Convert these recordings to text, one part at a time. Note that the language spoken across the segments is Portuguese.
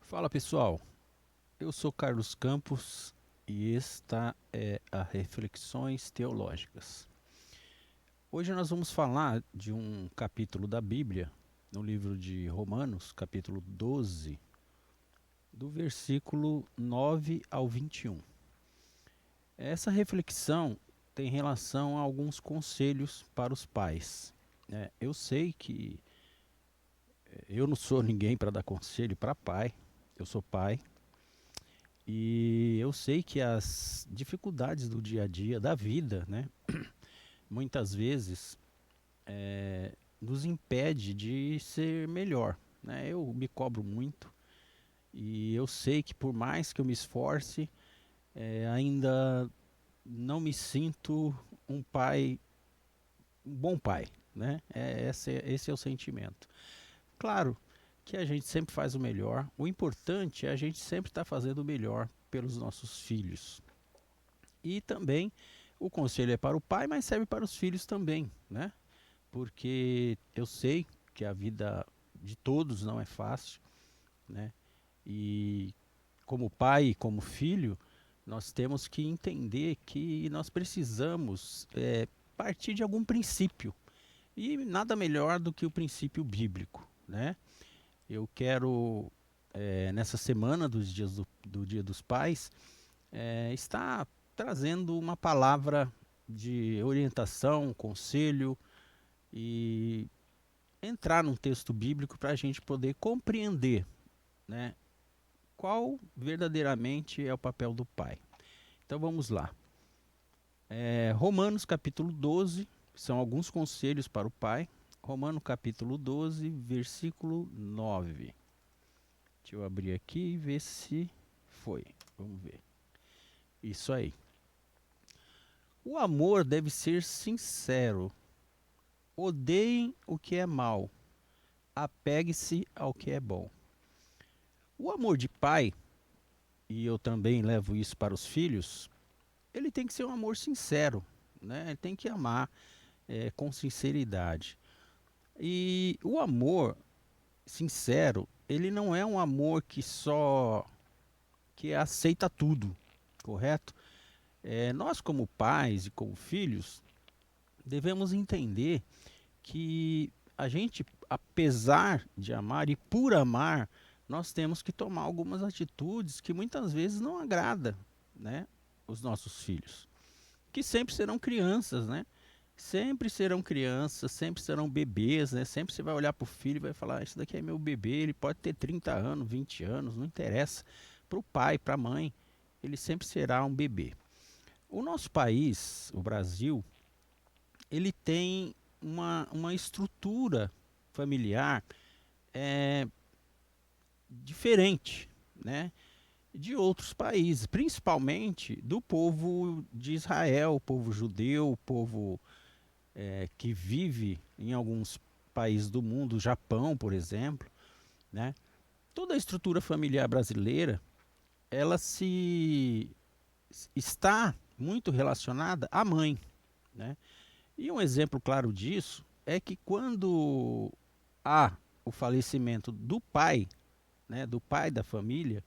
Fala pessoal, eu sou Carlos Campos e esta é a Reflexões Teológicas. Hoje nós vamos falar de um capítulo da Bíblia, no livro de Romanos, capítulo 12, do versículo 9 ao 21. Essa reflexão tem relação a alguns conselhos para os pais. Eu sei que eu não sou ninguém para dar conselho para pai, eu sou pai. E eu sei que as dificuldades do dia a dia, da vida, né, muitas vezes nos impede de ser melhor. Né? Eu me cobro muito e eu sei que por mais que eu me esforce, ainda não me sinto um pai, um bom pai. Né? Esse é o sentimento. Claro que a gente sempre faz o melhor. O importante é a gente sempre estar fazendo o melhor pelos nossos filhos. E também o conselho é para o pai, mas serve para os filhos também, né? Porque eu sei que a vida de todos não é fácil, né? E como pai e como filho, nós temos que entender que nós precisamos partir de algum princípio. E nada melhor do que o princípio bíblico, né? Eu quero, nessa semana dos dias do Dia dos Pais, está trazendo uma palavra de orientação, conselho e entrar num texto bíblico para a gente poder compreender, né, qual verdadeiramente é o papel do pai. Então vamos lá. Romanos capítulo 12, são alguns conselhos para o pai. Romanos capítulo 12, versículo 9. Deixa eu abrir aqui e ver se foi. Vamos ver. Isso aí. O amor deve ser sincero. Odeiem o que é mal. Apegue-se ao que é bom. O amor de pai, e eu também levo isso para os filhos, ele tem que ser um amor sincero, né? Ele tem que amar com sinceridade. E o amor sincero, ele não é um amor que aceita tudo, correto? Nós como pais e como filhos devemos entender que a gente, apesar de amar e por amar, nós temos que tomar algumas atitudes que muitas vezes não agrada, né, os nossos filhos, que sempre serão crianças, né? Sempre serão crianças, sempre serão bebês, né? Sempre você vai olhar para o filho e vai falar: "Isso daqui é meu bebê, ele pode ter 30 anos, 20 anos, não interessa. Para o pai, para a mãe, ele sempre será um bebê." O nosso país, o Brasil, ele tem uma estrutura familiar é, diferente, né, de outros países, principalmente do povo de Israel, o povo judeu, o povo que vive em alguns países do mundo, o Japão, por exemplo, né? Toda a estrutura familiar brasileira, ela se está muito relacionada à mãe, né? E um exemplo claro disso é que quando há o falecimento do pai, né, do pai da família,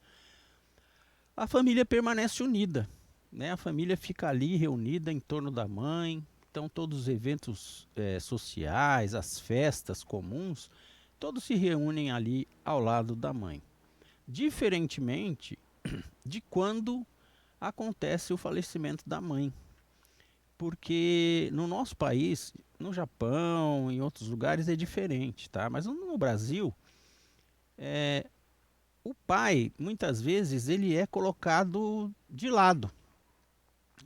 a família permanece unida, né? A família fica ali reunida em torno da mãe. Então todos os eventos sociais, as festas comuns, todos se reúnem ali ao lado da mãe. Diferentemente de quando acontece o falecimento da mãe, porque no nosso país, no Japão, em outros lugares é diferente, tá? Mas no Brasil, o pai, muitas vezes, ele é colocado de lado.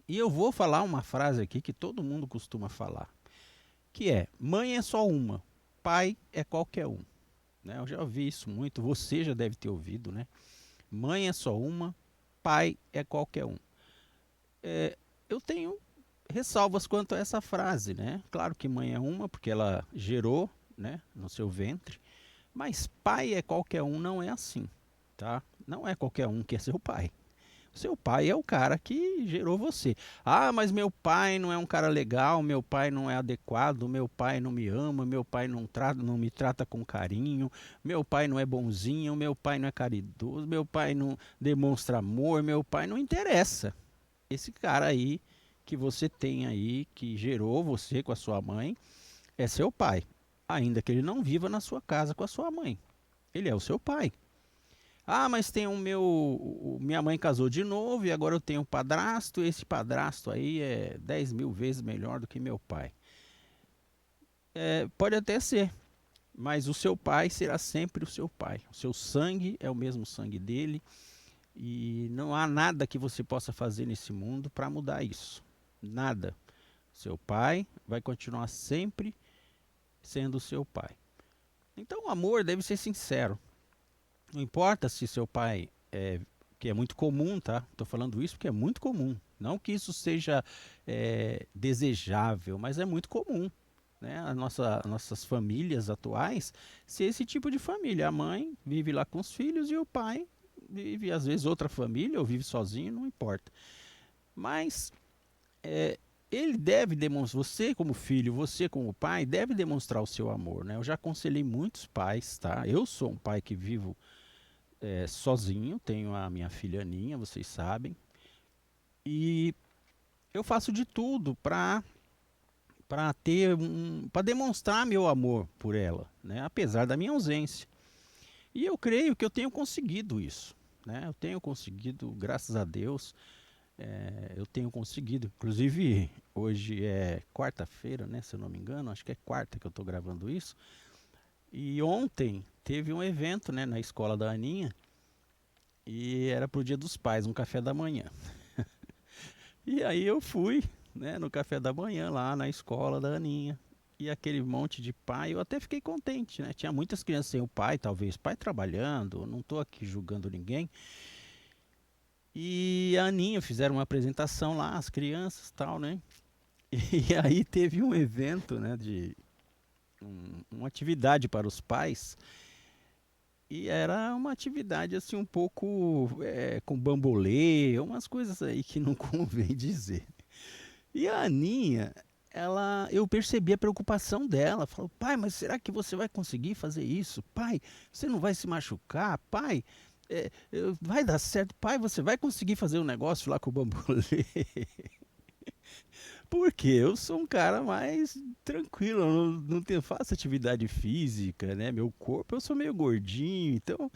E eu vou falar uma frase aqui que todo mundo costuma falar, que é: mãe é só uma, pai é qualquer um. Né? Eu já ouvi isso muito, você já deve ter ouvido, né? Mãe é só uma, pai é qualquer um. Eu tenho ressalvas quanto a essa frase, né? Claro que mãe é uma, porque ela gerou, né, no seu ventre, mas pai é qualquer um não é assim, tá? Não é qualquer um que é seu pai. Seu pai é o cara que gerou você. Ah, mas meu pai não é um cara legal, meu pai não é adequado, meu pai não me ama, meu pai não me trata com carinho, meu pai não é bonzinho, meu pai não é caridoso, meu pai não demonstra amor, meu pai não interessa. Esse cara aí que você tem aí, que gerou você com a sua mãe, é seu pai. Ainda que ele não viva na sua casa com a sua mãe. Ele é o seu pai. Ah, mas tem minha mãe casou de novo e agora eu tenho um padrasto. Esse padrasto aí é 10 mil vezes melhor do que meu pai. É, pode até ser, mas o seu pai será sempre o seu pai. O seu sangue é o mesmo sangue dele e não há nada que você possa fazer nesse mundo para mudar isso. Nada. Seu pai vai continuar sempre sendo seu pai. Então o amor deve ser sincero. Não importa se seu pai é, que é muito comum, tá? Estou falando isso porque é muito comum. Não que isso seja desejável, mas é muito comum. Né? Nossas famílias atuais ser esse tipo de família. A mãe vive lá com os filhos e o pai vive, às vezes, outra família ou vive sozinho, não importa. Mas ele deve demonstrar, você como filho, você como pai, deve demonstrar o seu amor. Né? Eu já aconselhei muitos pais, tá? Eu sou um pai que vivo sozinho, tenho a minha filha Aninha, vocês sabem, e eu faço de tudo para demonstrar meu amor por ela, né? Apesar da minha ausência. E eu creio que eu tenho conseguido isso, né? Eu tenho conseguido, graças a Deus, eu tenho conseguido. Inclusive hoje é quarta-feira, né? Se eu não me engano, acho que é quarta que eu estou gravando isso. E ontem teve um evento, né, na escola da Aninha. E era pro Dia dos Pais, um café da manhã. E aí eu fui, né, no café da manhã lá na escola da Aninha. E aquele monte de pai, eu até fiquei contente, né? Tinha muitas crianças sem o pai, talvez pai trabalhando, não tô aqui julgando ninguém. E a Aninha fizeram uma apresentação lá, as crianças, tal, né? E aí teve um evento, né, de uma atividade para os pais. E era uma atividade assim um pouco com bambolê, umas coisas aí que não convém dizer. E a Aninha, eu percebi a preocupação dela. Falou, pai, mas será que você vai conseguir fazer isso? Pai, você não vai se machucar? Pai, vai dar certo? Pai, você vai conseguir fazer um negócio lá com o bambolê? Porque eu sou um cara mais tranquilo, eu faço atividade física, né? Meu corpo, eu sou meio gordinho, então,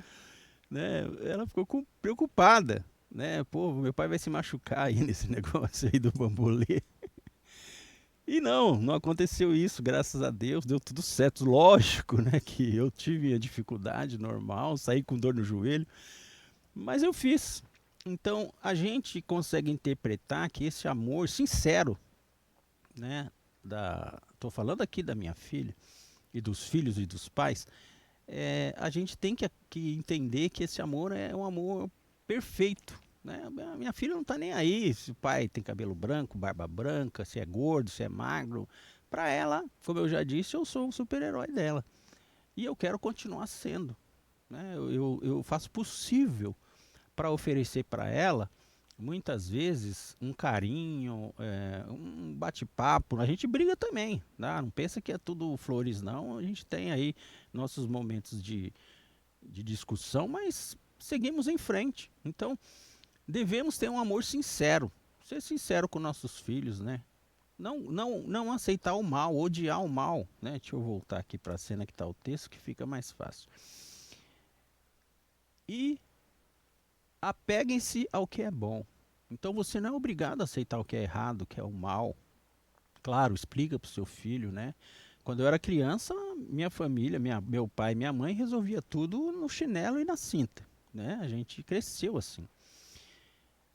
né? Ela ficou preocupada, né? Pô, meu pai vai se machucar aí nesse negócio aí do bambolê. E não aconteceu isso, graças a Deus, deu tudo certo. Lógico, né, que eu tive a dificuldade normal, saí com dor no joelho, mas eu fiz. Então, a gente consegue interpretar que esse amor sincero, né, tô falando aqui da minha filha e dos filhos e dos pais, a gente tem que entender que esse amor é um amor perfeito. Né? A minha filha não está nem aí se o pai tem cabelo branco, barba branca, se é gordo, se é magro. Para ela, como eu já disse, eu sou o super-herói dela. E eu quero continuar sendo. Né? Eu faço possível para oferecer para ela, muitas vezes, um carinho, um bate-papo. A gente briga também. Né? Não pensa que é tudo flores, não. A gente tem aí nossos momentos de discussão, mas seguimos em frente. Então, devemos ter um amor sincero, ser sincero com nossos filhos, né? Não aceitar o mal, odiar o mal, né? Deixa eu voltar aqui para a cena que está o texto, que fica mais fácil. E apeguem-se ao que é bom. Então você não é obrigado a aceitar o que é errado, o que é o mal. Claro, explica para o seu filho, né? Quando eu era criança, minha família, meu pai e minha mãe resolvia tudo no chinelo e na cinta, né? A gente cresceu assim.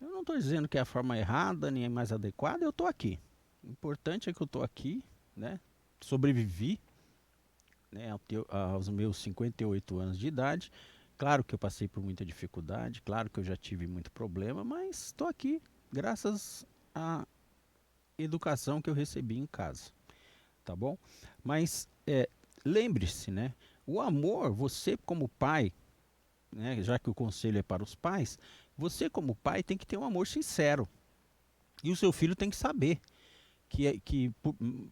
Eu não estou dizendo que é a forma errada, nem é mais adequada, eu estou aqui. O importante é que eu estou aqui, né? Sobrevivi, né, aos meus 58 anos de idade. Claro que eu passei por muita dificuldade, claro que eu já tive muito problema, mas estou aqui graças à educação que eu recebi em casa, tá bom? Mas lembre-se, né? O amor, você como pai, né, já que o conselho é para os pais, Você, como pai, tem que ter um amor sincero. E o seu filho tem que saber que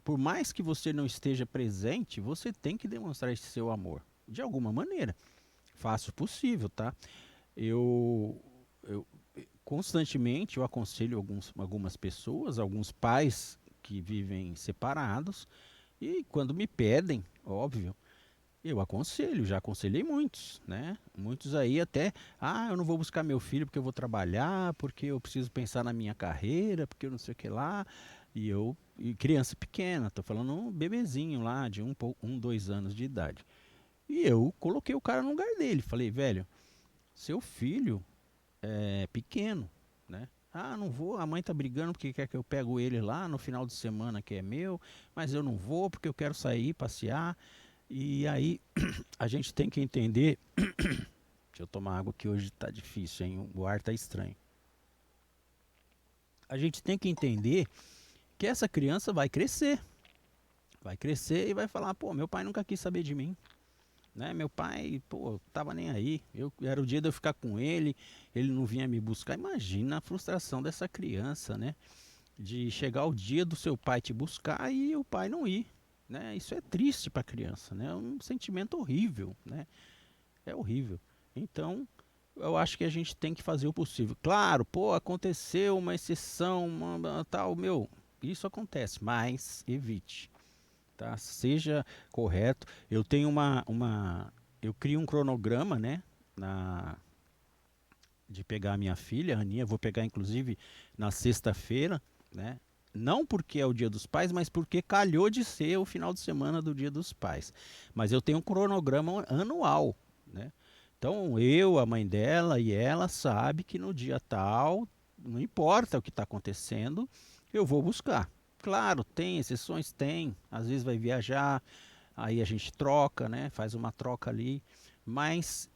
por mais que você não esteja presente, você tem que demonstrar esse seu amor. De alguma maneira. Fácil possível, tá? Eu constantemente eu aconselho algumas pessoas, alguns pais que vivem separados, e quando me pedem, óbvio, eu aconselho, já aconselhei muitos, né? Muitos aí até, eu não vou buscar meu filho porque eu vou trabalhar, porque eu preciso pensar na minha carreira, porque eu não sei o que lá. E criança pequena, tô falando um bebezinho lá de 2 anos de idade. E eu coloquei o cara no lugar dele, falei, velho, seu filho é pequeno, né? Não vou, a mãe tá brigando porque quer que eu pego ele lá no final de semana que é meu, mas eu não vou porque eu quero sair, passear. E aí a gente tem que entender. Deixa eu tomar água que hoje tá difícil, hein? O ar tá estranho. A gente tem que entender que essa criança vai crescer. Vai crescer e vai falar, pô, meu pai nunca quis saber de mim. Né? Meu pai, pô, tava nem aí. Era o dia de eu ficar com ele não vinha me buscar. Imagina a frustração dessa criança, né? De chegar o dia do seu pai te buscar e o pai não ir. Né? Isso é triste para a criança, né? É um sentimento horrível, né? É horrível. Então, eu acho que a gente tem que fazer o possível. Claro, pô, aconteceu uma exceção, tal, meu, isso acontece, mas evite, tá? Seja correto. Eu tenho eu crio um cronograma, né, na de pegar a minha filha, a Aninha, vou pegar inclusive na sexta-feira, né? Não porque é o Dia dos Pais, mas porque calhou de ser o final de semana do Dia dos Pais. Mas eu tenho um cronograma anual, né? Então eu, a mãe dela e ela sabe que no dia tal, não importa o que está acontecendo, eu vou buscar. Claro, tem exceções, tem. Às vezes vai viajar, aí a gente troca, né? Faz uma troca ali, mas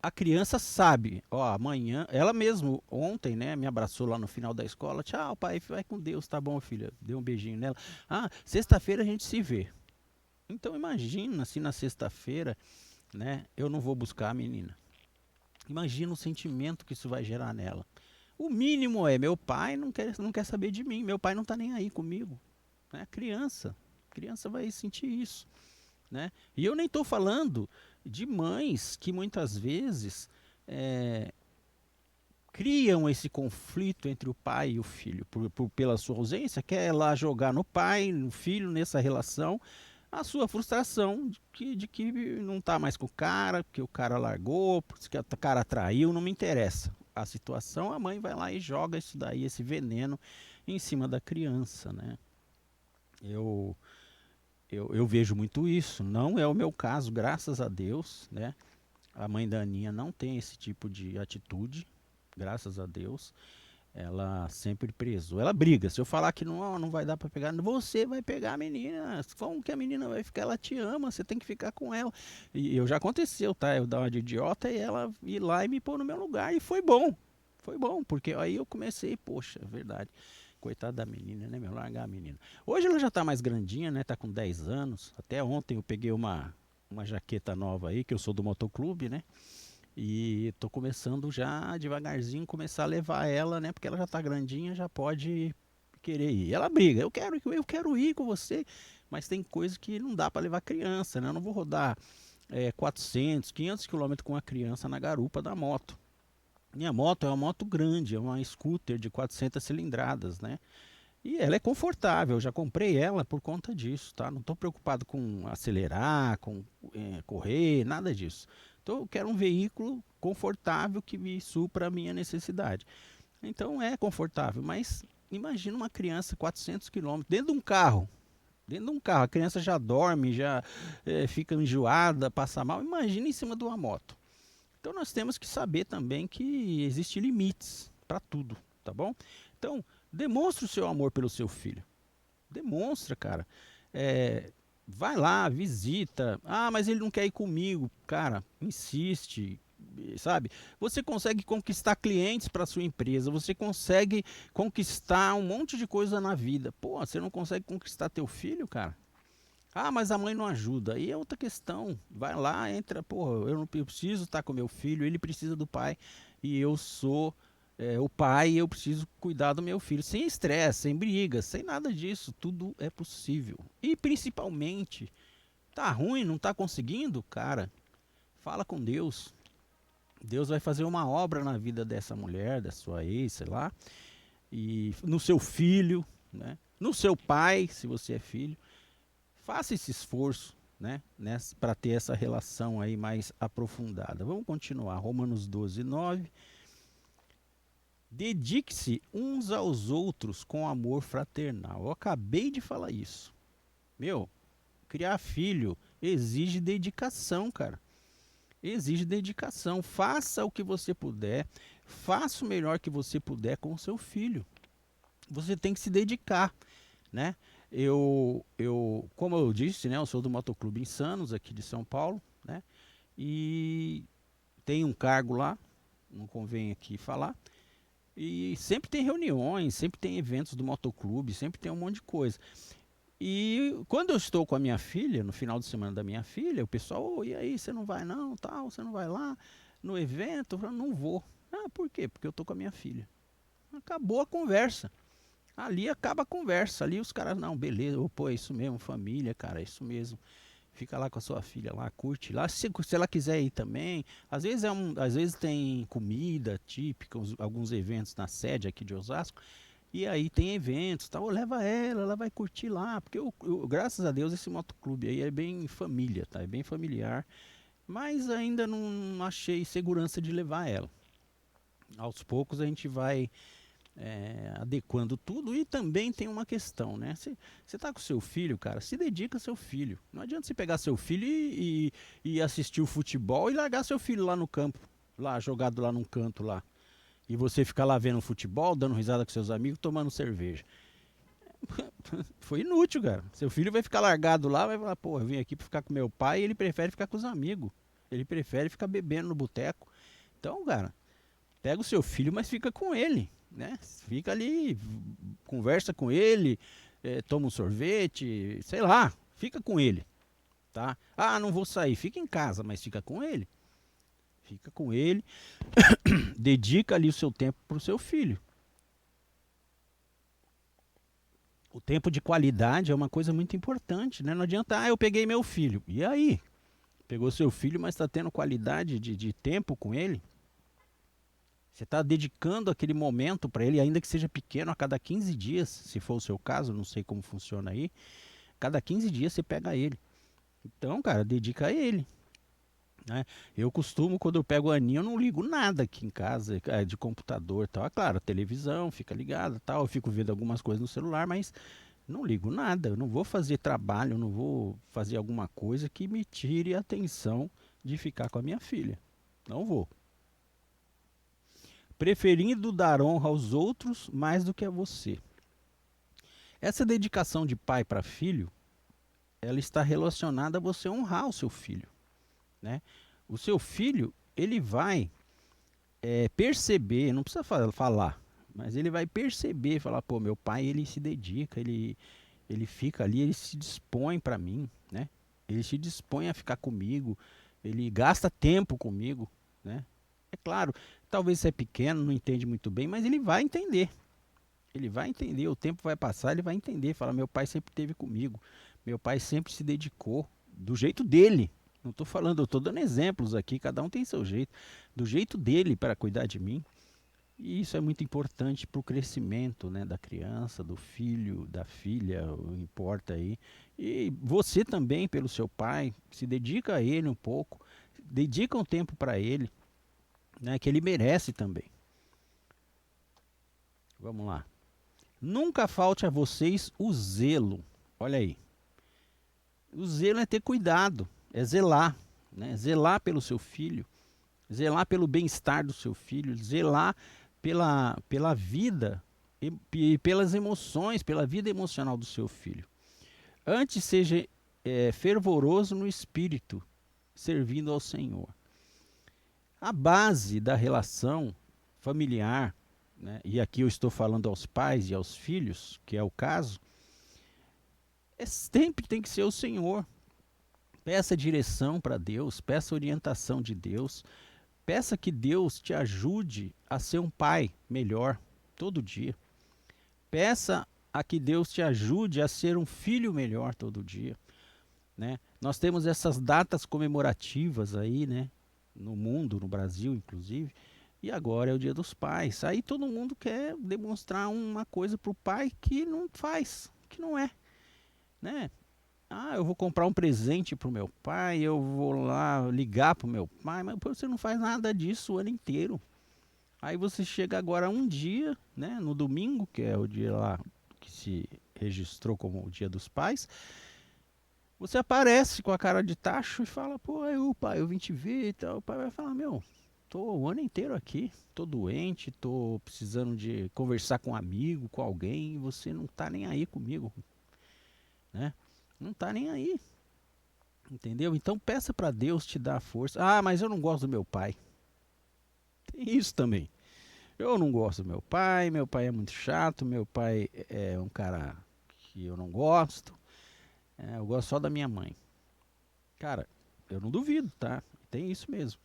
a criança sabe, ó, amanhã, ela mesmo ontem, né, me abraçou lá no final da escola, tchau, pai, vai com Deus, tá bom, filha, deu um beijinho nela. Sexta-feira a gente se vê. Então imagina se na sexta-feira, né, eu não vou buscar a menina. Imagina o sentimento que isso vai gerar nela. O mínimo é, meu pai não quer saber de mim, meu pai não tá nem aí comigo. Né? A criança vai sentir isso. Né? E eu nem estou falando de mães que muitas vezes é, criam esse conflito entre o pai e o filho pela sua ausência, quer lá jogar no pai, no filho, nessa relação, a sua frustração de que não está mais com o cara, porque o cara largou, porque o cara traiu, não me interessa. A situação, a mãe vai lá e joga isso daí, esse veneno em cima da criança, né? Eu, eu vejo muito isso. Não é o meu caso, graças a Deus, né? A mãe da Aninha não tem esse tipo de atitude, graças a Deus. Ela sempre prezou. Ela briga. Se eu falar que não vai dar para pegar, você vai pegar a menina. Como que a menina vai ficar? Ela te ama, você tem que ficar com ela. E eu já aconteceu, tá? Eu dar uma de idiota e ela ir lá e me pôr no meu lugar. E foi bom. Foi bom, porque aí eu comecei, poxa, é verdade. Coitada da menina, né, meu? Largar a menina. Hoje ela já tá mais grandinha, né? Tá com 10 anos. Até ontem eu peguei uma jaqueta nova aí, que eu sou do motoclube, né? E tô começando já devagarzinho começar a levar ela, né? Porque ela já tá grandinha, já pode querer ir. Ela briga, eu quero ir com você, mas tem coisa que não dá para levar criança, né? Eu não vou rodar 400, 500 quilômetros com a criança na garupa da moto. Minha moto é uma moto grande, é uma scooter de 400 cilindradas, né? E ela é confortável, eu já comprei ela por conta disso, tá? Não estou preocupado com acelerar, com correr, nada disso. Então eu quero um veículo confortável que me supra a minha necessidade. Então é confortável, mas imagina uma criança 400 quilômetros dentro de um carro. Dentro de um carro, a criança já dorme, já fica enjoada, passa mal. Imagina em cima de uma moto. Então nós temos que saber também que existem limites para tudo, tá bom? Então, demonstre o seu amor pelo seu filho. Demonstra, cara. Vai lá, visita. Mas ele não quer ir comigo. Cara, insiste, sabe? Você consegue conquistar clientes para sua empresa. Você consegue conquistar um monte de coisa na vida. Pô, você não consegue conquistar teu filho, cara? Ah, mas a mãe não ajuda. Aí é outra questão. Vai lá, entra, porra, eu preciso estar com meu filho, ele precisa do pai. E eu sou o pai e eu preciso cuidar do meu filho. Sem estresse, sem briga, sem nada disso. Tudo é possível. E principalmente, tá ruim, não tá conseguindo? Cara, fala com Deus. Deus vai fazer uma obra na vida dessa mulher, da sua ex, sei lá. E no seu filho, né? No seu pai, se você é filho. Faça esse esforço, né, para ter essa relação aí mais aprofundada. Vamos continuar. Romanos 12, 9. Dedique-se uns aos outros com amor fraternal. Eu acabei de falar isso. Meu, criar filho exige dedicação, cara. Exige dedicação. Faça o que você puder. Faça o melhor que você puder com o seu filho. Você tem que se dedicar, né? Como eu disse, né, eu sou do Motoclube Insanos aqui de São Paulo, né? E tem um cargo lá, não convém aqui falar. E sempre tem reuniões, sempre tem eventos do motoclube, sempre tem um monte de coisa. E quando eu estou com a minha filha, no final de semana da minha filha, o pessoal, oh, e aí, você não vai não, tal, você não vai lá no evento? Eu falo, não vou. Ah, por quê? Porque eu estou com a minha filha. Acabou a conversa. Ali acaba a conversa. Ali os caras, não, beleza, pô, é isso mesmo, família, cara, é isso mesmo. Fica lá com a sua filha lá, curte lá. Se ela quiser ir também. Às vezes tem comida típica, alguns eventos na sede aqui de Osasco. E aí tem eventos, tal. Leva ela vai curtir lá. Porque graças a Deus esse motoclube aí é bem família, tá? É bem familiar. Mas ainda não achei segurança de levar ela. Aos poucos a gente vai adequando tudo. E também tem uma questão, né? Você tá com seu filho, cara, se dedica ao seu filho. Não adianta você pegar seu filho e assistir o futebol e largar seu filho lá no campo, lá jogado lá num canto lá. E você ficar lá vendo futebol, dando risada com seus amigos, tomando cerveja. Foi inútil, cara. Seu filho vai ficar largado lá, vai falar, pô, eu vim aqui pra ficar com meu pai e ele prefere ficar com os amigos. Ele prefere ficar bebendo no boteco. Então, cara, pega o seu filho, mas fica com ele, né? Fica ali, conversa com ele, toma um sorvete, sei lá, fica com ele, tá? Ah, não vou sair, fica em casa, mas fica com ele. Fica com ele, dedica ali o seu tempo pro seu filho. O tempo de qualidade é uma coisa muito importante, né? Não adianta, eu peguei meu filho. E aí? Pegou seu filho, mas está tendo qualidade de tempo com ele? Você está dedicando aquele momento para ele, ainda que seja pequeno, a cada 15 dias, se for o seu caso, não sei como funciona aí. Cada 15 dias você pega ele. Então, cara, dedica a ele. Né? Eu costumo, quando eu pego o Aninho, eu não ligo nada aqui em casa, de computador e tal. Claro, a televisão fica ligada tal. Eu fico vendo algumas coisas no celular, mas não ligo nada. Eu não vou fazer trabalho, eu não vou fazer alguma coisa que me tire a atenção de ficar com a minha filha. Não vou. Preferindo dar honra aos outros mais do que a você. Essa dedicação de pai para filho, ela está relacionada a você honrar o seu filho, né? O seu filho, ele vai perceber, não precisa falar, mas ele vai perceber, falar, pô, meu pai, ele se dedica, ele fica ali, ele se dispõe para mim, né? Ele se dispõe a ficar comigo, ele gasta tempo comigo, né? É claro, talvez você é pequeno, não entende muito bem, mas ele vai entender. Ele vai entender, o tempo vai passar, ele vai entender. Fala, meu pai sempre esteve comigo. Meu pai sempre se dedicou do jeito dele. Não estou falando, eu estou dando exemplos aqui, cada um tem seu jeito. Do jeito dele para cuidar de mim. E isso é muito importante para o crescimento, né, da criança, do filho, da filha, não importa aí. E você também, pelo seu pai, se dedica a ele um pouco. Dedica um tempo para ele, né, que ele merece também. Vamos lá. Nunca falte a vocês o zelo. Olha aí. O zelo é ter cuidado, é zelar, né? Zelar pelo seu filho, zelar pelo bem-estar do seu filho, zelar pela vida e pelas emoções, pela vida emocional do seu filho. Antes seja fervoroso no espírito, servindo ao Senhor. A base da relação familiar, né? E aqui eu estou falando aos pais e aos filhos, que é o caso, sempre tem que ser o Senhor. Peça direção para Deus, peça orientação de Deus, peça que Deus te ajude a ser um pai melhor todo dia. Peça a que Deus te ajude a ser um filho melhor todo dia, né? Nós temos essas datas comemorativas aí, né? No mundo, no Brasil inclusive, e agora é o Dia dos Pais. Aí todo mundo quer demonstrar uma coisa pro pai que não faz, que não é, né? Ah, eu vou comprar um presente pro meu pai, eu vou lá ligar pro meu pai, mas pô, você não faz nada disso o ano inteiro. Aí você chega agora um dia, né, no domingo, que é o dia lá que se registrou como o Dia dos Pais, você aparece com a cara de tacho e fala, pô, eu, pai, eu vim te ver e tal. O pai vai falar, meu, tô o ano inteiro aqui, tô doente, tô precisando de conversar com um amigo, com alguém, e você não tá nem aí comigo, né? Não tá nem aí, entendeu? Então peça para Deus te dar força. Ah, mas eu não gosto do meu pai. Tem isso também. Eu não gosto do meu pai é muito chato, meu pai é um cara que eu não gosto, eu gosto só da minha mãe. Cara, eu não duvido, tá? Tem isso mesmo.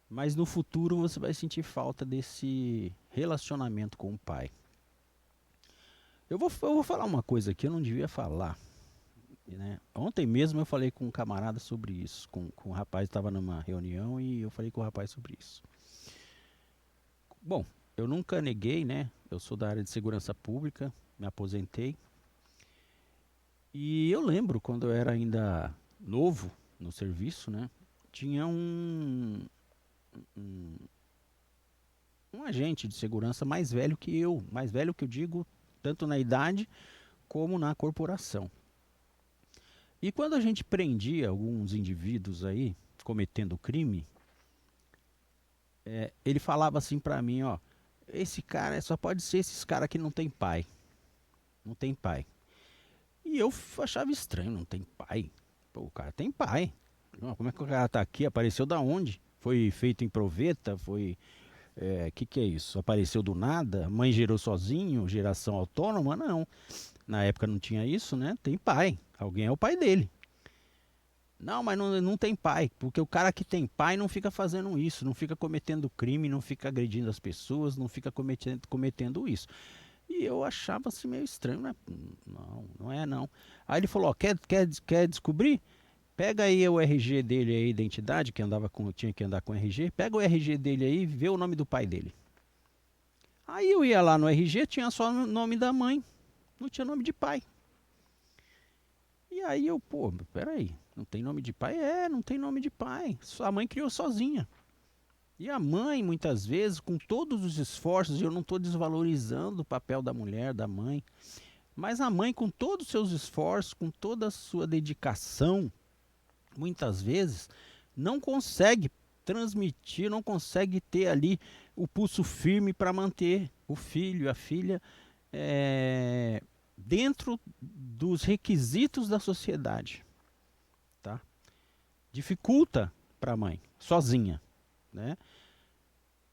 Mas no futuro você vai sentir falta desse relacionamento com o pai. Eu vou falar uma coisa que eu não devia falar, né? Ontem mesmo eu falei com um camarada sobre isso, com um rapaz que estava numa reunião e eu falei com o rapaz sobre isso. Bom, eu nunca neguei, né? Eu sou da área de segurança pública, me aposentei. E eu lembro quando eu era ainda novo no serviço, né? Tinha um, um agente de segurança mais velho que eu digo, tanto na idade como na corporação. E quando a gente prendia alguns indivíduos aí cometendo crime, ele falava assim pra mim, ó, esse cara só pode ser esses caras que não tem pai, não tem pai. E eu achava estranho, não tem pai. Pô, o cara tem pai. Como é que o cara tá aqui? Apareceu da onde? Foi feito em proveta? Foi. Que é isso? Apareceu do nada? Mãe gerou sozinho? Geração autônoma? Não. Na época não tinha isso, né? Tem pai. Alguém é o pai dele. Não, mas não tem pai. Porque o cara que tem pai não fica fazendo isso. Não fica cometendo crime, não fica agredindo as pessoas, não fica cometendo isso. E eu achava assim meio estranho, né? Não, não é não. Aí ele falou, ó, quer descobrir? Pega aí o RG dele aí, identidade, que tinha que andar com RG, pega o RG dele aí e vê o nome do pai dele. Aí eu ia lá no RG, tinha só o nome da mãe, não tinha nome de pai. E aí eu, pô, peraí, não tem nome de pai? Não tem nome de pai. A mãe criou sozinha. E a mãe, muitas vezes, com todos os esforços, e eu não estou desvalorizando o papel da mulher, da mãe, mas a mãe, com todos os seus esforços, com toda a sua dedicação, muitas vezes, não consegue transmitir, não consegue ter ali o pulso firme para manter o filho, a filha, dentro dos requisitos da sociedade, tá? Dificulta para a mãe, sozinha, né?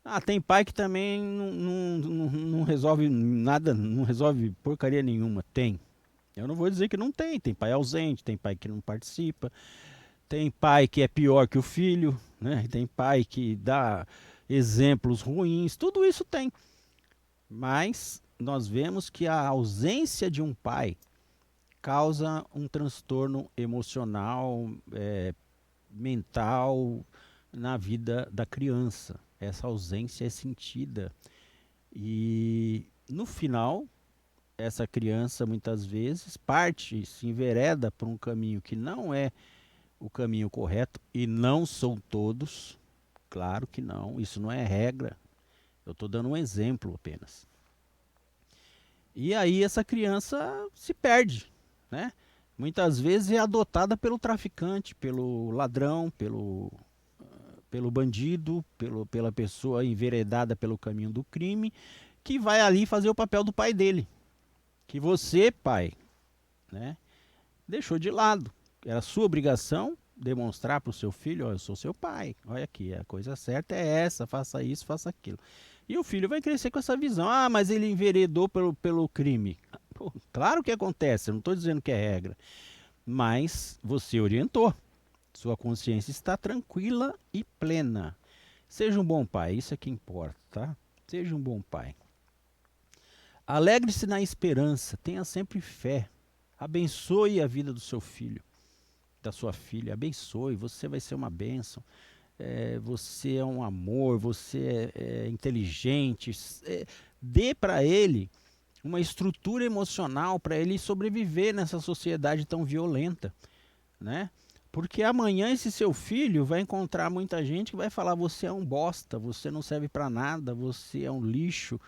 Ah, tem pai que também não resolve nada, não resolve porcaria nenhuma. Tem. Eu não vou dizer que não tem. Tem pai ausente, tem pai que não participa, tem pai que é pior que o filho, né? Tem pai que dá exemplos ruins, tudo isso tem. Mas nós vemos que a ausência de um pai causa um transtorno emocional, mental na vida da criança. Essa ausência é sentida. E no final, essa criança muitas vezes se envereda por um caminho que não é o caminho correto, e não são todos, claro que não, isso não é regra, eu estou dando um exemplo apenas. E aí essa criança se perde, né? Muitas vezes é adotada pelo traficante, pelo ladrão, pelo bandido, pela pessoa enveredada pelo caminho do crime, que vai ali fazer o papel do pai dele. Que você, pai, né, deixou de lado. Era sua obrigação demonstrar para o seu filho, ó, eu sou seu pai, olha aqui, a coisa certa é essa, faça isso, faça aquilo. E o filho vai crescer com essa visão, ah, mas ele enveredou pelo crime. Pô, claro que acontece, eu não estou dizendo que é regra, mas você orientou. Sua consciência está tranquila e plena. Seja um bom pai, isso é que importa, tá? Seja um bom pai. Alegre-se na esperança, tenha sempre fé. Abençoe a vida do seu filho, da sua filha. Abençoe, você vai ser uma bênção. Você é um amor, você é inteligente. Dê para ele uma estrutura emocional para ele sobreviver nessa sociedade tão violenta, né? Porque amanhã esse seu filho vai encontrar muita gente que vai falar: você é um bosta, você não serve para nada, você é um lixo,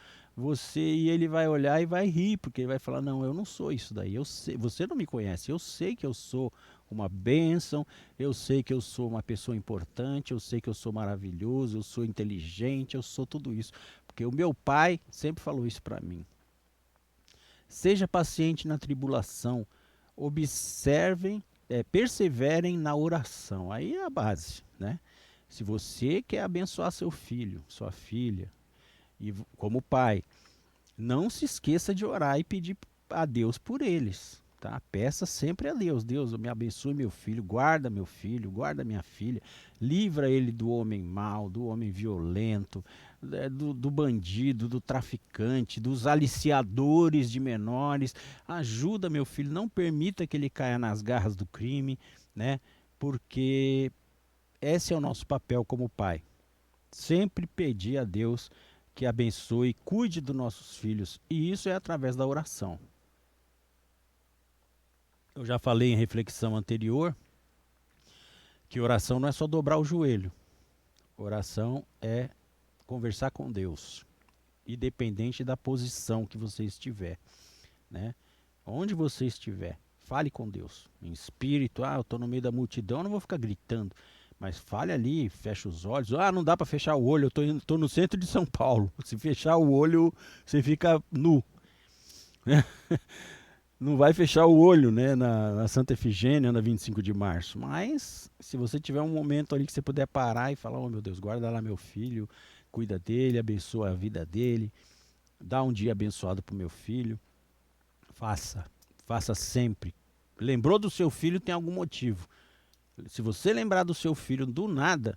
e ele vai olhar e vai rir, porque ele vai falar: não, eu não sou isso daí, eu sei, você não me conhece, eu sei que eu sou uma bênção, eu sei que eu sou uma pessoa importante, eu sei que eu sou maravilhoso, eu sou inteligente, eu sou tudo isso, porque o meu pai sempre falou isso para mim. Seja paciente na tribulação, observem, perseverem na oração. Aí é a base, né? Se você quer abençoar seu filho, sua filha, e como pai, não se esqueça de orar e pedir a Deus por eles. Tá? Peça sempre a Deus: Deus, me abençoe meu filho, guarda minha filha, livra ele do homem mau, do homem violento, do bandido, do traficante, dos aliciadores de menores. Ajuda meu filho, não permita que ele caia nas garras do crime, né? Porque esse é o nosso papel como pai. Sempre pedir a Deus que abençoe, cuide dos nossos filhos, e isso é através da oração. Eu já falei em reflexão anterior que oração não é só dobrar o joelho. Oração é conversar com Deus, independente da posição que você estiver, né? Onde você estiver, fale com Deus. Em espírito, eu estou no meio da multidão, não vou ficar gritando. Mas fale ali, fecha os olhos. Não dá para fechar o olho, eu estou no centro de São Paulo. Se fechar o olho, você fica nu. Não vai fechar o olho, né, na Santa Efigênia, na 25 de março. Mas, se você tiver um momento ali que você puder parar e falar: oh meu Deus, guarda lá meu filho, cuida dele, abençoa a vida dele, dá um dia abençoado para o meu filho. Faça sempre. Lembrou do seu filho, tem algum motivo. Se você lembrar do seu filho do nada,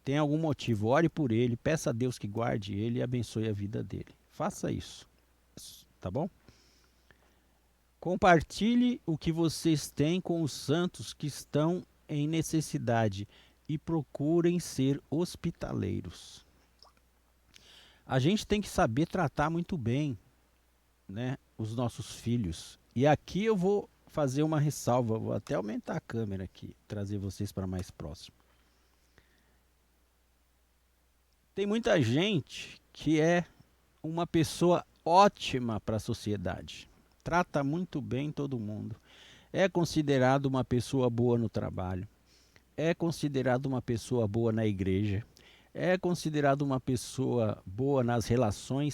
tem algum motivo. Ore por ele, peça a Deus que guarde ele e abençoe a vida dele. Faça isso, tá bom? Compartilhe o que vocês têm com os santos que estão em necessidade e procurem ser hospitaleiros. A gente tem que saber tratar muito bem, né, os nossos filhos. E aqui eu vou fazer uma ressalva, vou até aumentar a câmera aqui, trazer vocês para mais próximo. Tem muita gente que é uma pessoa ótima para a sociedade. Trata muito bem todo mundo. É considerado uma pessoa boa no trabalho. É considerado uma pessoa boa na igreja. É considerado uma pessoa boa nas relações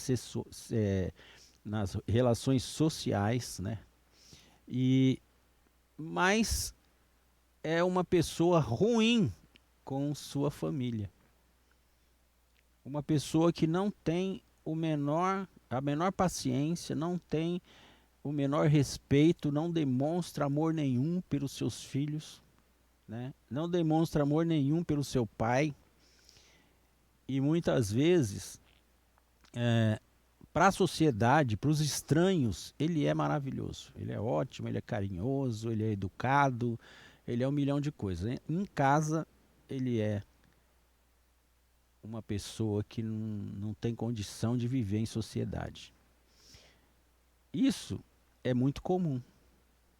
sociais, né? Mas é uma pessoa ruim com sua família. Uma pessoa que não tem a menor paciência, não tem o menor respeito, não demonstra amor nenhum pelos seus filhos, né? Não demonstra amor nenhum pelo seu pai. E muitas vezes, para a sociedade, para os estranhos, ele é maravilhoso. Ele é ótimo, ele é carinhoso, ele é educado, ele é um milhão de coisas. Em casa, ele é uma pessoa que não tem condição de viver em sociedade. Isso é muito comum,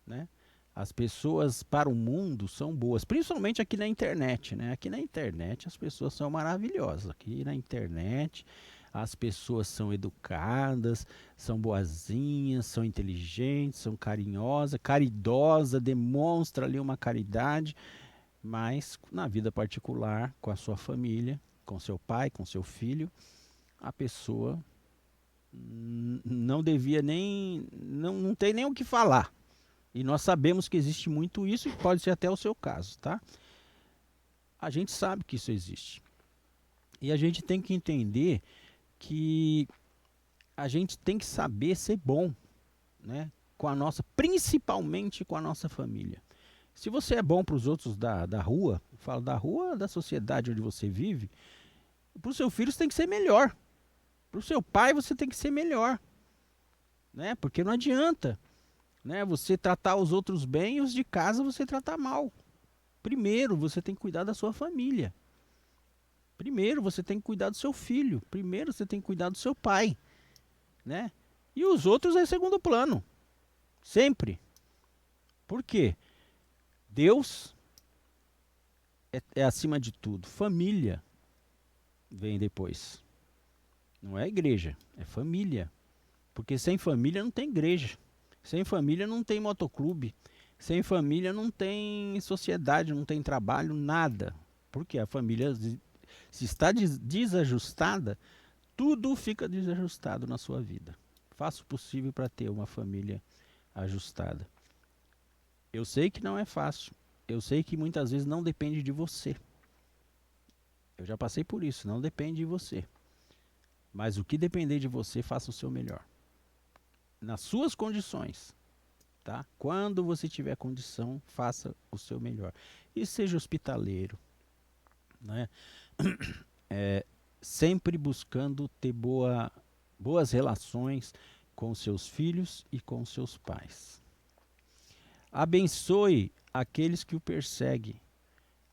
né? As pessoas para o mundo são boas, principalmente aqui na internet, né? Aqui na internet as pessoas são maravilhosas. Aqui na internet as pessoas são educadas, são boazinhas, são inteligentes, são carinhosas, caridosa, demonstra ali uma caridade, mas na vida particular, com a sua família, com seu pai, com seu filho, a pessoa não devia nem, não tem nem o que falar. E nós sabemos que existe muito isso e pode ser até o seu caso, tá? A gente sabe que isso existe. E a gente tem que entender que a gente tem que saber ser bom, né? com a nossa, principalmente com a nossa família. Se você é bom para os outros da rua, eu falo da rua, da sociedade onde você vive, para o seu filho você tem que ser melhor. Para o seu pai você tem que ser melhor. Né? Porque não adianta, né, você tratar os outros bem e os de casa você tratar mal. Primeiro você tem que cuidar da sua família. Primeiro você tem que cuidar do seu filho. Primeiro você tem que cuidar do seu pai. Né? E os outros é segundo plano. Sempre. Por quê? Deus é acima de tudo. Família vem depois. Não é igreja, é família. Porque sem família não tem igreja. Sem família não tem motoclube. Sem família não tem sociedade, não tem trabalho, nada. Porque a família, se está desajustada, tudo fica desajustado na sua vida. Faça o possível para ter uma família ajustada. Eu sei que não é fácil. Eu sei que muitas vezes não depende de você. Eu já passei por isso, não depende de você. Mas o que depender de você, faça o seu melhor. Nas suas condições. Tá? Quando você tiver condição, faça o seu melhor. E seja hospitaleiro. Né? Sempre buscando ter boas relações com seus filhos e com seus pais. Abençoe aqueles que o perseguem.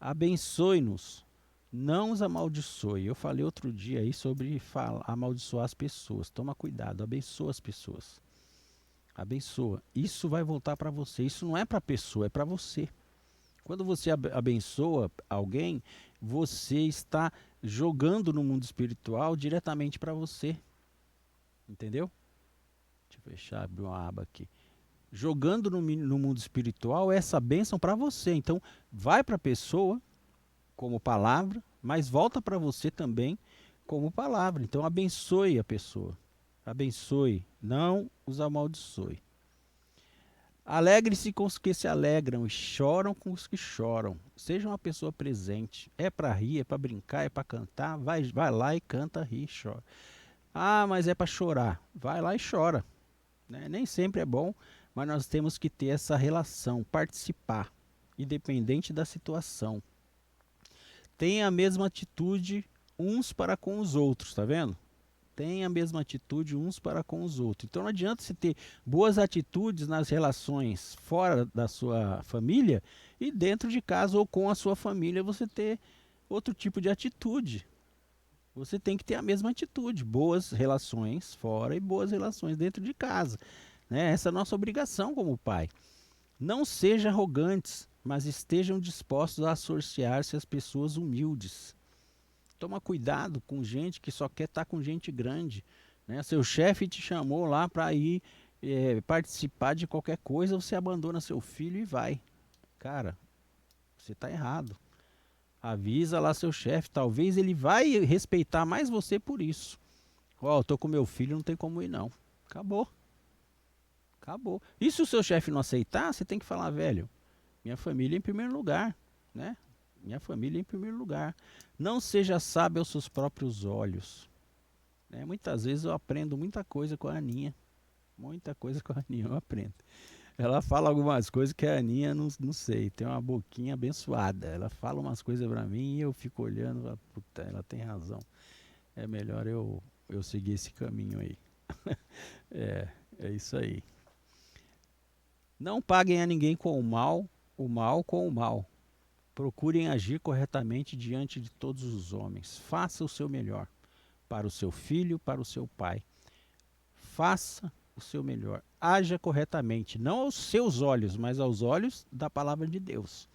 Abençoe-nos, não os amaldiçoe. Eu falei outro dia aí sobre amaldiçoar as pessoas. Toma cuidado, abençoa as pessoas. Abençoa. Isso vai voltar para você. Isso não é para a pessoa, é para você. Quando você abençoa alguém, você está jogando no mundo espiritual diretamente para você. Entendeu? Deixa eu fechar, abrir uma aba aqui. Jogando no mundo espiritual essa bênção para você. Então, vai para a pessoa como palavra, mas volta para você também como palavra. Então, abençoe a pessoa. Abençoe, não os amaldiçoe. Alegre-se com os que se alegram e choram com os que choram. Seja uma pessoa presente. É para rir, é para brincar, é para cantar. Vai lá e canta, ri, chora. Ah, mas é para chorar. Vai lá e chora. Né? Nem sempre é bom, mas nós temos que ter essa relação, participar, independente da situação. Tenha a mesma atitude uns para com os outros, tá vendo? Tenha a mesma atitude uns para com os outros. Então não adianta você ter boas atitudes nas relações fora da sua família e dentro de casa ou com a sua família você ter outro tipo de atitude. Você tem que ter a mesma atitude, boas relações fora e boas relações dentro de casa. Né? Essa é a nossa obrigação como pai. Não sejam arrogantes, mas estejam dispostos a associar-se às pessoas humildes. Toma cuidado com gente que só quer estar com gente grande. Né? Seu chefe te chamou lá para ir participar de qualquer coisa, você abandona seu filho e vai. Cara, você está errado. Avisa lá seu chefe, talvez ele vai respeitar mais você por isso. Ó, eu tô com meu filho, não tem como ir não. Acabou. Acabou. E se o seu chefe não aceitar, você tem que falar, velho, minha família em primeiro lugar, né? Minha família em primeiro lugar. Não seja sábio aos seus próprios olhos. Né? Muitas vezes eu aprendo muita coisa com a Aninha. Muita coisa com a Aninha eu aprendo. Ela fala algumas coisas que a Aninha não sei, tem uma boquinha abençoada. Ela fala umas coisas pra mim e eu fico olhando e falo, puta, ela tem razão. É melhor eu seguir esse caminho aí. É isso aí. Não paguem a ninguém com o mal com o mal. Procurem agir corretamente diante de todos os homens. Faça o seu melhor para o seu filho, para o seu pai. Faça o seu melhor. Haja corretamente, não aos seus olhos, mas aos olhos da palavra de Deus.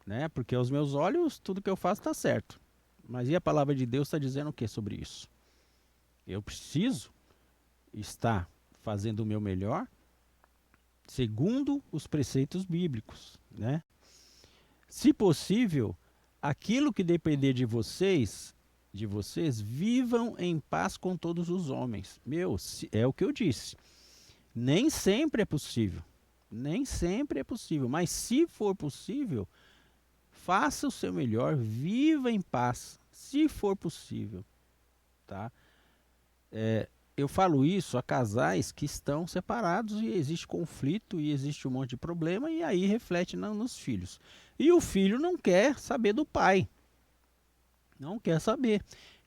Né? Porque aos meus olhos, tudo que eu faço está certo. Mas e a palavra de Deus está dizendo o que sobre isso? Eu preciso estar fazendo o meu melhor segundo os preceitos bíblicos. Né? Se possível, aquilo que depender de vocês, vivam em paz com todos os homens. É o que eu disse. Nem sempre é possível. Nem sempre é possível. Mas se for possível, faça o seu melhor, viva em paz. Se for possível. Tá? eu falo isso a casais que estão separados e existe conflito e existe um monte de problema e aí reflete nos filhos. E o filho não quer saber do pai, não quer saber.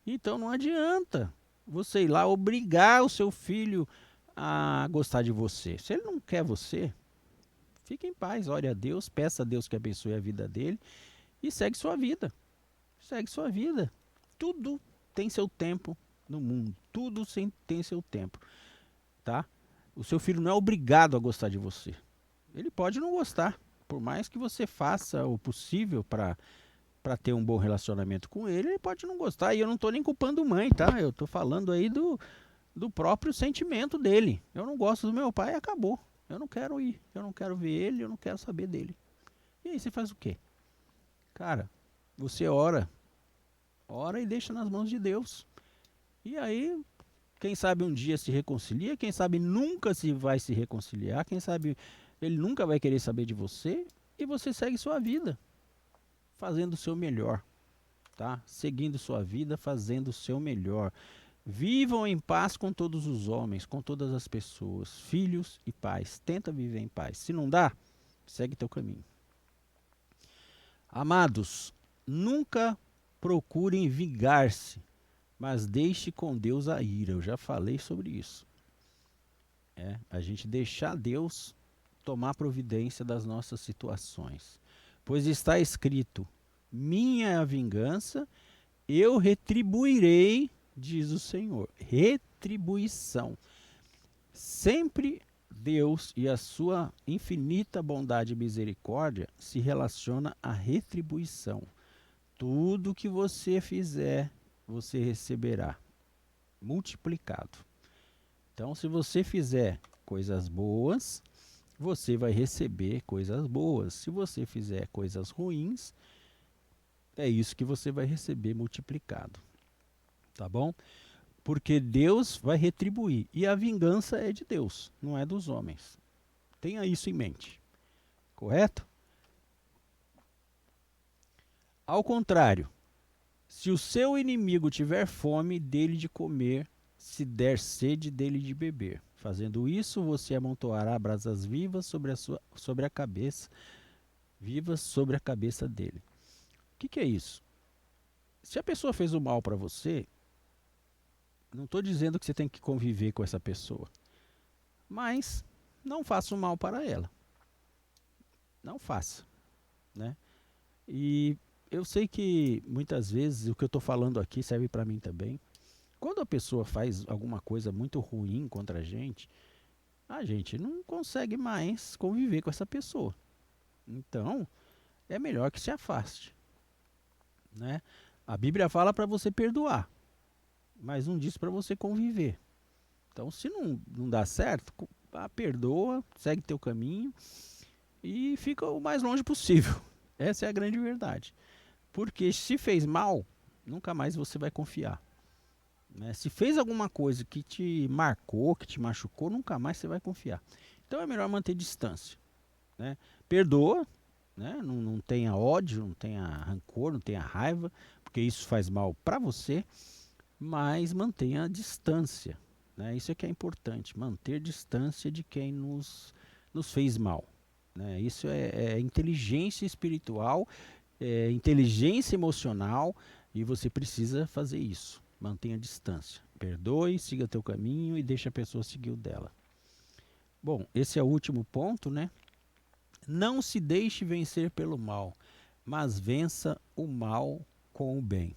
Então não adianta você ir lá obrigar o seu filho a gostar de você. Se ele não quer você, fique em paz, ore a Deus, peça a Deus que abençoe a vida dele e segue sua vida. Segue sua vida. Tudo tem seu tempo no mundo. Tudo tem seu tempo, tá? O seu filho não é obrigado a gostar de você. Ele pode não gostar, por mais que você faça o possível para ter um bom relacionamento com ele, ele pode não gostar. E eu não estou nem culpando mãe, tá? Eu estou falando aí do próprio sentimento dele. Eu não gosto do meu pai, acabou. Eu não quero ir, eu não quero ver ele, eu não quero saber dele. E aí você faz o quê? Cara, você ora e deixa nas mãos de Deus. E aí, quem sabe um dia se reconcilia, quem sabe nunca se vai se reconciliar, quem sabe ele nunca vai querer saber de você e você segue sua vida, fazendo o seu melhor, tá? Seguindo sua vida, fazendo o seu melhor. Vivam em paz com todos os homens, com todas as pessoas, filhos e pais. Tenta viver em paz. Se não dá, segue teu caminho. Amados, nunca procurem vingar-se, mas deixe com Deus a ira. Eu já falei sobre isso. A gente deixar Deus tomar providência das nossas situações. Pois está escrito: minha é a vingança, eu retribuirei, diz o Senhor. Retribuição. Sempre Deus e a sua infinita bondade e misericórdia se relaciona à retribuição. Tudo que você fizer, você receberá multiplicado. Então, se você fizer coisas boas, você vai receber coisas boas. Se você fizer coisas ruins, é isso que você vai receber multiplicado. Tá bom? Porque Deus vai retribuir. E a vingança é de Deus, não é dos homens. Tenha isso em mente. Correto? Ao contrário, se o seu inimigo tiver fome, dele de comer, se der sede, dele de beber. Fazendo isso, você amontoará brasas vivas sobre a cabeça, vivas sobre a cabeça dele. O que é isso? Se a pessoa fez o mal para você, não estou dizendo que você tem que conviver com essa pessoa, mas não faça o mal para ela. Não faça, né? E eu sei que muitas vezes o que eu estou falando aqui serve para mim também. Quando a pessoa faz alguma coisa muito ruim contra a gente não consegue mais conviver com essa pessoa. Então, é melhor que se afaste, né? A Bíblia fala para você perdoar, mas não diz para você conviver. Então, se não dá certo, perdoa, segue teu caminho e fica o mais longe possível. Essa é a grande verdade. Porque se fez mal, nunca mais você vai confiar. Né? Se fez alguma coisa que te marcou, que te machucou, nunca mais você vai confiar. Então é melhor manter distância. Né? Perdoa, né? Não tenha ódio, não tenha rancor, não tenha raiva, porque isso faz mal para você, mas mantenha a distância. Né? Isso é que é importante, manter distância de quem nos fez mal. Né? Isso é inteligência espiritual, é inteligência emocional, e você precisa fazer isso. Mantenha distância. Perdoe, siga teu caminho e deixe a pessoa seguir o dela. Bom, esse é o último ponto, né? Não se deixe vencer pelo mal, mas vença o mal com o bem.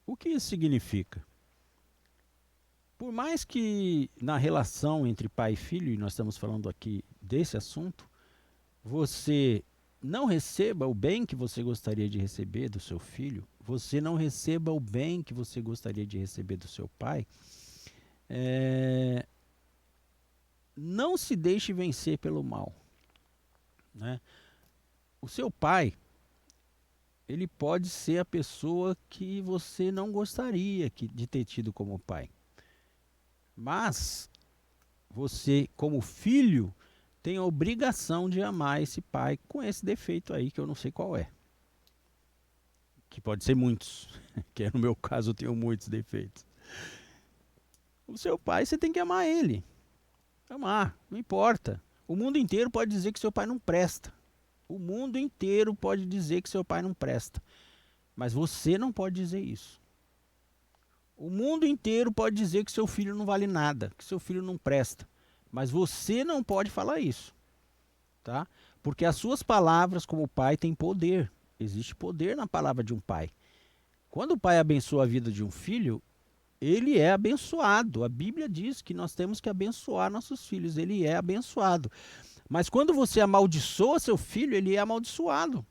O que isso significa? Por mais que na relação entre pai e filho, e nós estamos falando aqui desse assunto, você não receba o bem que você gostaria de receber do seu filho, você não receba o bem que você gostaria de receber do seu pai, não se deixe vencer pelo mal. Né? O seu pai, ele pode ser a pessoa que você não gostaria de ter tido como pai. Mas você, como filho, tem a obrigação de amar esse pai com esse defeito aí que eu não sei qual é. Que pode ser muitos, que no meu caso eu tenho muitos defeitos. O seu pai, você tem que amar ele. Amar, não importa. O mundo inteiro pode dizer que seu pai não presta. O mundo inteiro pode dizer que seu pai não presta. Mas você não pode dizer isso. O mundo inteiro pode dizer que seu filho não vale nada, que seu filho não presta. Mas você não pode falar isso, tá? Porque as suas palavras como pai têm poder. Existe poder na palavra de um pai. Quando o pai abençoa a vida de um filho, ele é abençoado. A Bíblia diz que nós temos que abençoar nossos filhos. Ele é abençoado. Mas quando você amaldiçoa seu filho, ele é amaldiçoado.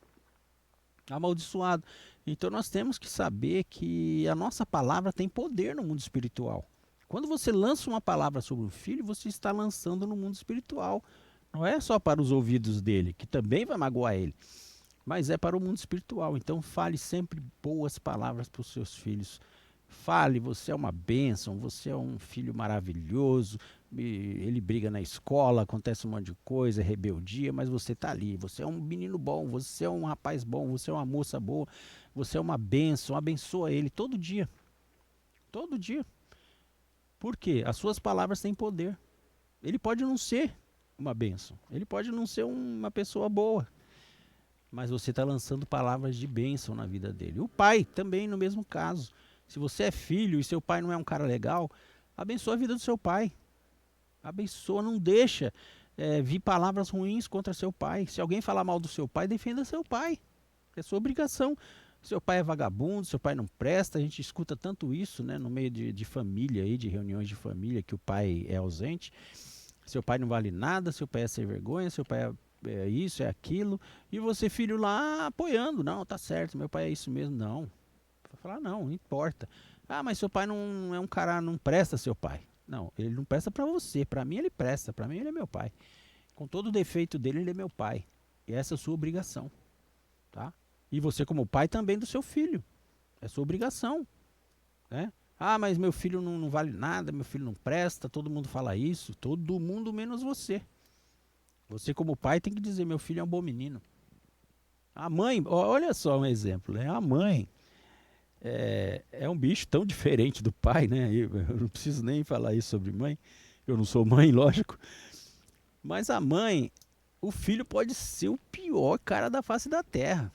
Amaldiçoado. Então nós temos que saber que a nossa palavra tem poder no mundo espiritual. Quando você lança uma palavra sobre o filho, você está lançando no mundo espiritual. Não é só para os ouvidos dele, que também vai magoar ele, mas é para o mundo espiritual. Então fale sempre boas palavras para os seus filhos. Fale, você é uma bênção, você é um filho maravilhoso, ele briga na escola, acontece um monte de coisa, é rebeldia, mas você está ali. Você é um menino bom, você é um rapaz bom, você é uma moça boa, você é uma bênção, abençoa ele todo dia. Todo dia. Por quê? As suas palavras têm poder. Ele pode não ser uma bênção, ele pode não ser uma pessoa boa, mas você está lançando palavras de bênção na vida dele. O pai também no mesmo caso. Se você é filho e seu pai não é um cara legal, abençoa a vida do seu pai. Abençoa, não deixa vir palavras ruins contra seu pai. Se alguém falar mal do seu pai, defenda seu pai. É sua obrigação. Seu pai é vagabundo, seu pai não presta. A gente escuta tanto isso, né, no meio de família, aí, de reuniões de família, que o pai é ausente. Seu pai não vale nada, seu pai é sem vergonha, seu pai é isso, é aquilo. E você, filho, lá apoiando. Não, tá certo, meu pai é isso mesmo. Não. Vai falar, não importa. Ah, mas seu pai não é um cara, não presta, seu pai. Não, ele não presta pra você. Pra mim ele presta, pra mim ele é meu pai. Com todo o defeito dele, ele é meu pai. E essa é a sua obrigação, tá? E você como pai também do seu filho. É sua obrigação, né? Ah, mas meu filho não vale nada, meu filho não presta, todo mundo fala isso. Todo mundo menos você. Você como pai tem que dizer, meu filho é um bom menino. A mãe, olha só um exemplo, né? A mãe é um bicho tão diferente do pai, né? Eu não preciso nem falar isso sobre mãe. Eu não sou mãe, lógico. Mas a mãe, o filho pode ser o pior cara da face da terra.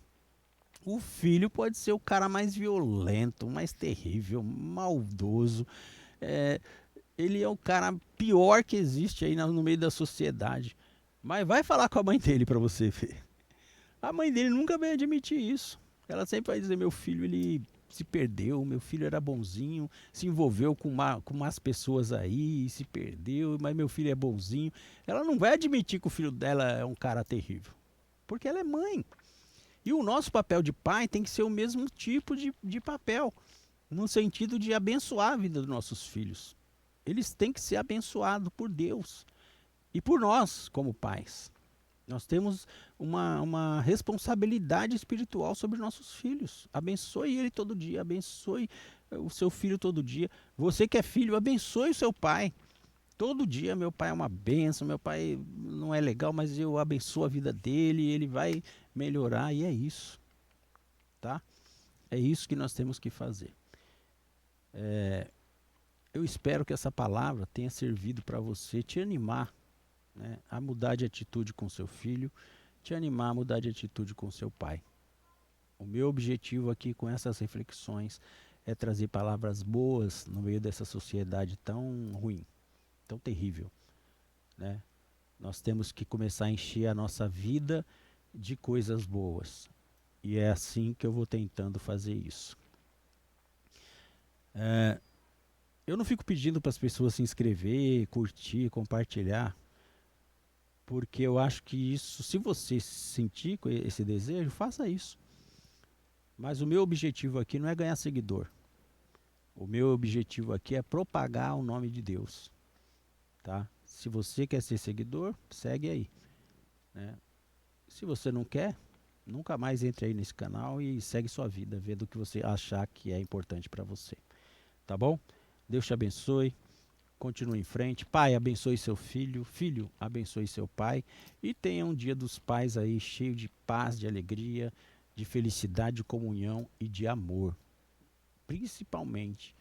O filho pode ser o cara mais violento, mais terrível, maldoso. É, ele é o cara pior que existe aí no meio da sociedade. Mas vai falar com a mãe dele pra você ver. A mãe dele nunca vai admitir isso. Ela sempre vai dizer: meu filho, ele se perdeu, meu filho era bonzinho, se envolveu com más pessoas aí, se perdeu, mas meu filho é bonzinho. Ela não vai admitir que o filho dela é um cara terrível, porque ela é mãe. E o nosso papel de pai tem que ser o mesmo tipo de papel, no sentido de abençoar a vida dos nossos filhos. Eles têm que ser abençoados por Deus e por nós, como pais. Nós temos uma responsabilidade espiritual sobre nossos filhos. Abençoe ele todo dia, abençoe o seu filho todo dia. Você que é filho, abençoe o seu pai. Todo dia, meu pai é uma benção, meu pai não é legal, mas eu abençoo a vida dele, ele vai melhorar, e é isso, tá? É isso que nós temos que fazer. Eu espero que essa palavra tenha servido para você te animar, né, a mudar de atitude com seu filho, te animar a mudar de atitude com seu pai. O meu objetivo aqui com essas reflexões é trazer palavras boas no meio dessa sociedade tão ruim, tão terrível, né? Nós temos que começar a encher a nossa vida de coisas boas. E é assim que eu vou tentando fazer isso. Eu não fico pedindo para as pessoas se inscrever, curtir, compartilhar, porque eu acho que isso, se você sentir esse desejo, faça isso. Mas o meu objetivo aqui não é ganhar seguidor. O meu objetivo aqui é propagar o nome de Deus, tá? Se você quer ser seguidor, segue aí, né? Se você não quer, nunca mais entre aí nesse canal e segue sua vida, vê do que você achar que é importante para você, tá bom? Deus te abençoe, continue em frente. Pai, abençoe seu filho, filho, abençoe seu pai, e tenha um dia dos pais aí cheio de paz, de alegria, de felicidade, de comunhão e de amor, principalmente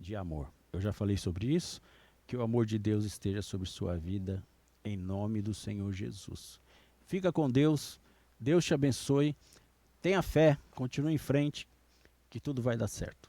de amor. eu já falei sobre isso. Que o amor de Deus esteja sobre sua vida, em nome do Senhor Jesus. Fica com Deus, Deus te abençoe, tenha fé, continue em frente, que tudo vai dar certo.